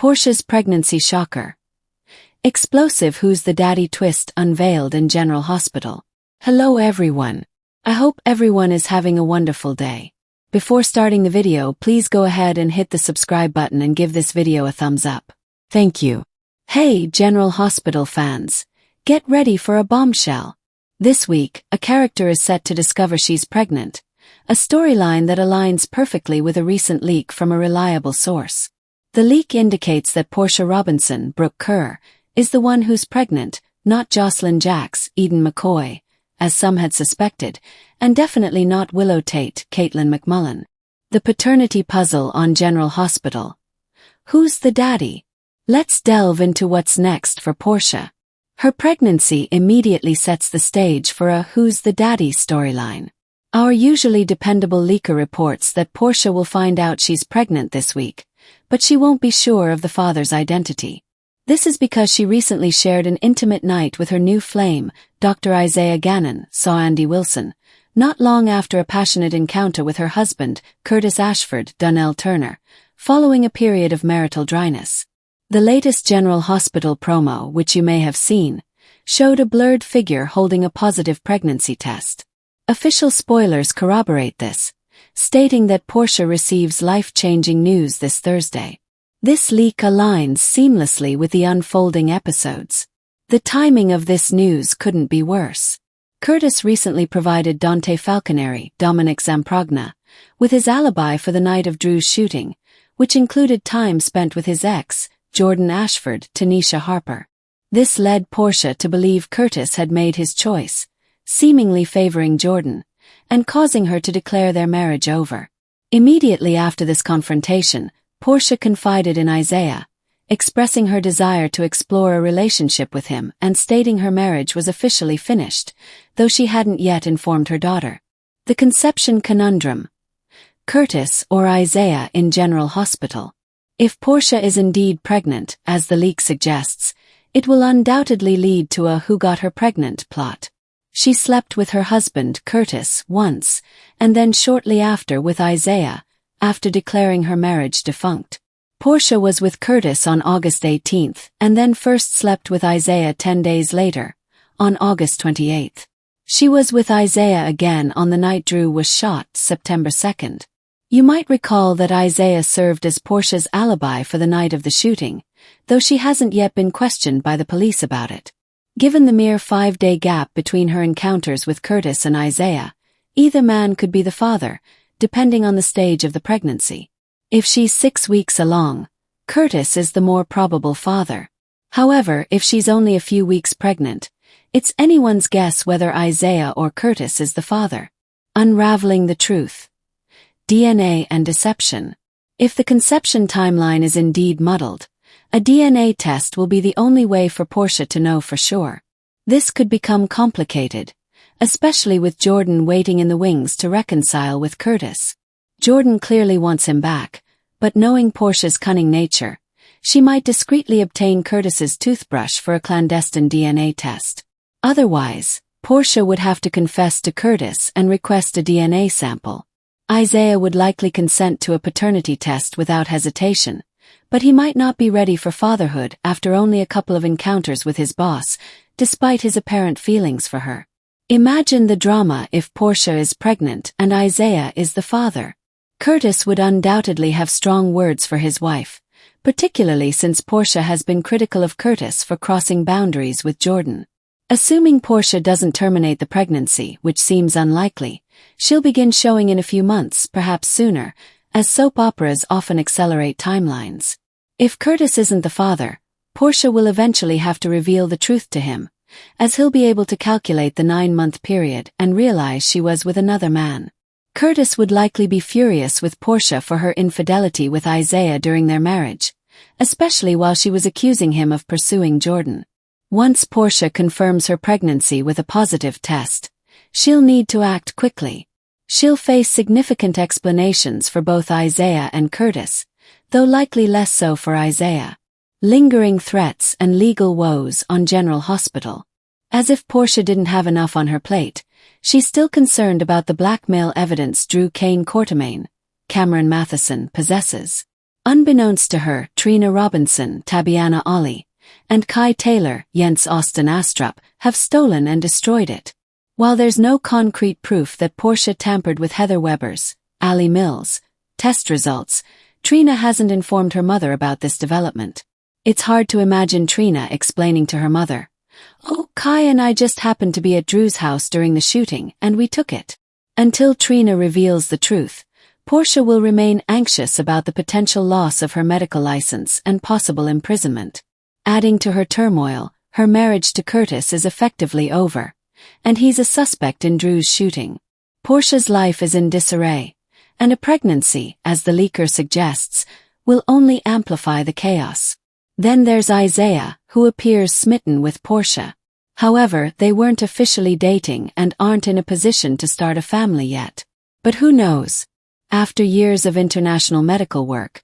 Portia's pregnancy shocker. Explosive Who's the Daddy twist unveiled in General Hospital. Hello everyone. I hope everyone is having a wonderful day. Before starting the video, please go ahead and hit the subscribe button and give this video a thumbs up. Thank you. Hey General Hospital fans, get ready for a bombshell. This week, a character is set to discover she's pregnant, a storyline that aligns perfectly with a recent leak from a reliable source. The leak indicates that Portia Robinson, Brooke Kerr, is the one who's pregnant, not Jocelyn Jacks, Eden McCoy, as some had suspected, and definitely not Willow Tate, Caitlin McMullen. The paternity puzzle on General Hospital. Who's the daddy? Let's delve into what's next for Portia. Her pregnancy immediately sets the stage for a Who's the Daddy storyline. Our usually dependable leaker reports that Portia will find out she's pregnant this week, but she won't be sure of the father's identity. This is because she recently shared an intimate night with her new flame, Dr. Isaiah Gannon, saw Andy Wilson, not long after a passionate encounter with her husband, Curtis Ashford, Donnell Turner, following a period of marital dryness. The latest General Hospital promo, which you may have seen, showed a blurred figure holding a positive pregnancy test. Official spoilers corroborate this, stating that Portia receives life-changing news this Thursday. This leak aligns seamlessly with the unfolding episodes. The timing of this news couldn't be worse. Curtis recently provided Dante Falconeri, Dominic Zamprogna, with his alibi for the night of Drew's shooting, which included time spent with his ex, Jordan Ashford, Tanisha Harper. This led Portia to believe Curtis had made his choice, seemingly favoring Jordan, and causing her to declare their marriage over. Immediately after this confrontation, Portia confided in Isaiah, expressing her desire to explore a relationship with him and stating her marriage was officially finished, though she hadn't yet informed her daughter. The conception conundrum. Curtis or Isaiah in General Hospital. If Portia is indeed pregnant, as the leak suggests, it will undoubtedly lead to a Who Got Her Pregnant plot. She slept with her husband, Curtis, once, and then shortly after with Isaiah, after declaring her marriage defunct. Portia was with Curtis on August 18th, and then first slept with Isaiah 10 days later, on August 28th. She was with Isaiah again on the night Drew was shot, September 2nd. You might recall that Isaiah served as Portia's alibi for the night of the shooting, though she hasn't yet been questioned by the police about it. Given the mere 5-day gap between her encounters with Curtis and Isaiah, either man could be the father, depending on the stage of the pregnancy. If she's 6 weeks along, Curtis is the more probable father. However, if she's only a few weeks pregnant, it's anyone's guess whether Isaiah or Curtis is the father. Unraveling the truth. DNA and deception. If the conception timeline is indeed muddled, a DNA test will be the only way for Portia to know for sure. This could become complicated, especially with Jordan waiting in the wings to reconcile with Curtis. Jordan clearly wants him back, but knowing Portia's cunning nature, she might discreetly obtain Curtis's toothbrush for a clandestine DNA test. Otherwise, Portia would have to confess to Curtis and request a DNA sample. Isaiah would likely consent to a paternity test without hesitation, but he might not be ready for fatherhood after only a couple of encounters with his boss, despite his apparent feelings for her. Imagine the drama if Portia is pregnant and Isaiah is the father. Curtis would undoubtedly have strong words for his wife, particularly since Portia has been critical of Curtis for crossing boundaries with Jordan. Assuming Portia doesn't terminate the pregnancy, which seems unlikely, she'll begin showing in a few months, perhaps sooner, as soap operas often accelerate timelines. If Curtis isn't the father, Portia will eventually have to reveal the truth to him, as he'll be able to calculate the 9-month period and realize she was with another man. Curtis would likely be furious with Portia for her infidelity with Isaiah during their marriage, especially while she was accusing him of pursuing Jordan. Once Portia confirms her pregnancy with a positive test, she'll need to act quickly. She'll face significant explanations for both Isaiah and Curtis, though likely less so for Isaiah. Lingering threats and legal woes on General Hospital. As if Portia didn't have enough on her plate, she's still concerned about the blackmail evidence Drew Kane Quartermain, Cameron Matheson, possesses. Unbeknownst to her, Trina Robinson, Tabiana Ollie, and Kai Taylor, Jens Austin Astrup, have stolen and destroyed it. While there's no concrete proof that Portia tampered with Heather Weber's, Ali Mills, test results, Trina hasn't informed her mother about this development. It's hard to imagine Trina explaining to her mother, "Oh, Kai and I just happened to be at Drew's house during the shooting, and we took it." Until Trina reveals the truth, Portia will remain anxious about the potential loss of her medical license and possible imprisonment. Adding to her turmoil, her marriage to Curtis is effectively over, and he's a suspect in Drew's shooting. Portia's life is in disarray, and a pregnancy, as the leaker suggests, will only amplify the chaos. Then there's Isaiah, who appears smitten with Portia. However, they weren't officially dating and aren't in a position to start a family yet. But who knows? After years of international medical work,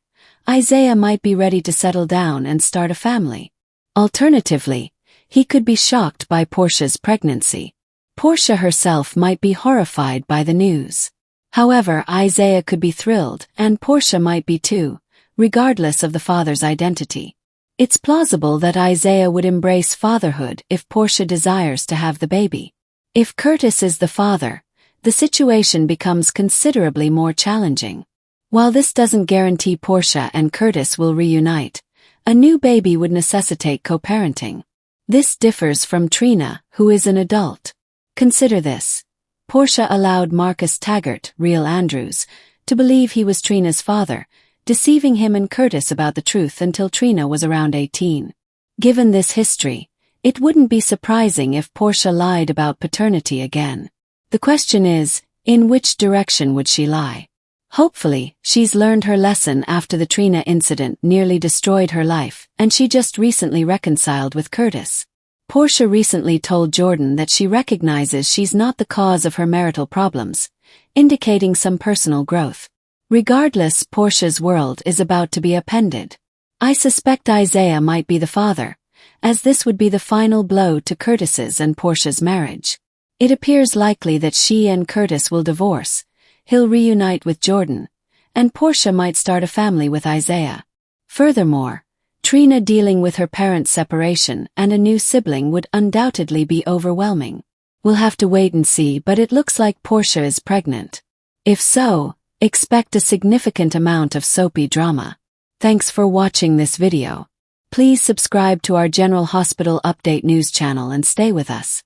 Isaiah might be ready to settle down and start a family. Alternatively, he could be shocked by Portia's pregnancy. Portia herself might be horrified by the news. However, Isaiah could be thrilled, and Portia might be too, regardless of the father's identity. It's plausible that Isaiah would embrace fatherhood if Portia desires to have the baby. If Curtis is the father, the situation becomes considerably more challenging. While this doesn't guarantee Portia and Curtis will reunite, a new baby would necessitate co-parenting. This differs from Trina, who is an adult. Consider this. Portia allowed Marcus Taggart, real Andrews, to believe he was Trina's father, deceiving him and Curtis about the truth until Trina was around 18. Given this history, it wouldn't be surprising if Portia lied about paternity again. The question is, in which direction would she lie? Hopefully, she's learned her lesson after the Trina incident nearly destroyed her life, and she just recently reconciled with Curtis. Portia recently told Jordan that she recognizes she's not the cause of her marital problems, indicating some personal growth. Regardless, Portia's world is about to be upended. I suspect Isaiah might be the father, as this would be the final blow to Curtis's and Portia's marriage. It appears likely that she and Curtis will divorce, he'll reunite with Jordan, and Portia might start a family with Isaiah. Furthermore, Trina dealing with her parents' separation and a new sibling would undoubtedly be overwhelming. We'll have to wait and see, but it looks like Portia is pregnant. If so, expect a significant amount of soapy drama. Thanks for watching this video. Please subscribe to our General Hospital Update news channel and stay with us.